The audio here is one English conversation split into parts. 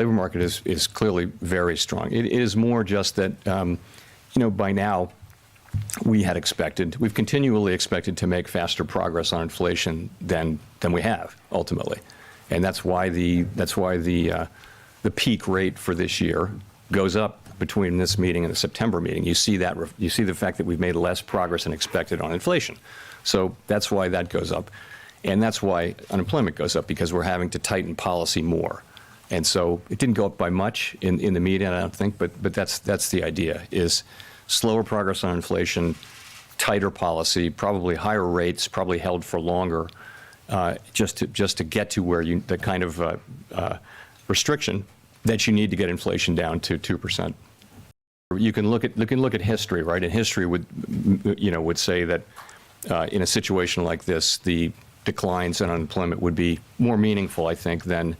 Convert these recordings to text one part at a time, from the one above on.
labor market is clearly very strong. It is more just that, by now, we've continually expected to make faster progress on inflation than we have ultimately, and that's why the peak rate for this year goes up between this meeting and the September meeting. You see the fact that we've made less progress than expected on inflation, so that's why that goes up, and that's why unemployment goes up, because we're having to tighten policy more. And so it didn't go up by much in the meeting, I don't think, but that's the idea, is slower progress on inflation, tighter policy, probably higher rates, probably held for longer, just to get to where the kind of restriction that you need to get inflation down to 2%. You can look at history, right? And history would say that in a situation like this, the declines in unemployment would be more meaningful, I think, than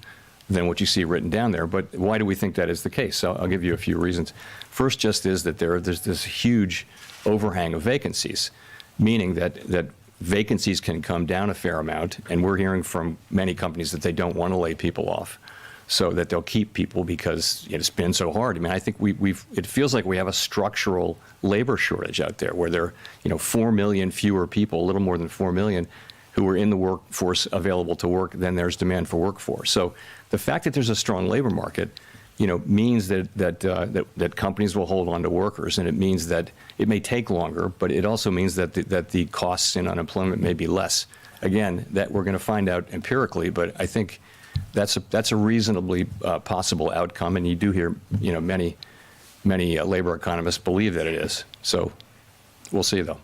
what you see written down there. But why do we think that is the case? So I'll give you a few reasons. First just is that there's this huge overhang of vacancies, meaning that vacancies can come down a fair amount, and we're hearing from many companies that they don't want to lay people off, so that they'll keep people because it's been so hard. I mean, I think it feels like we have a structural labor shortage out there, where there are 4 million fewer people, a little more than 4 million, who are in the workforce available to work than there's demand for workforce. So the fact that there's a strong labor market, means that companies will hold on to workers, and it means that it may take longer, but it also means that the costs in unemployment may be less. Again, that we're going to find out empirically, but I think that's a reasonably possible outcome, and you do hear many labor economists believe that it is. So we'll see, though.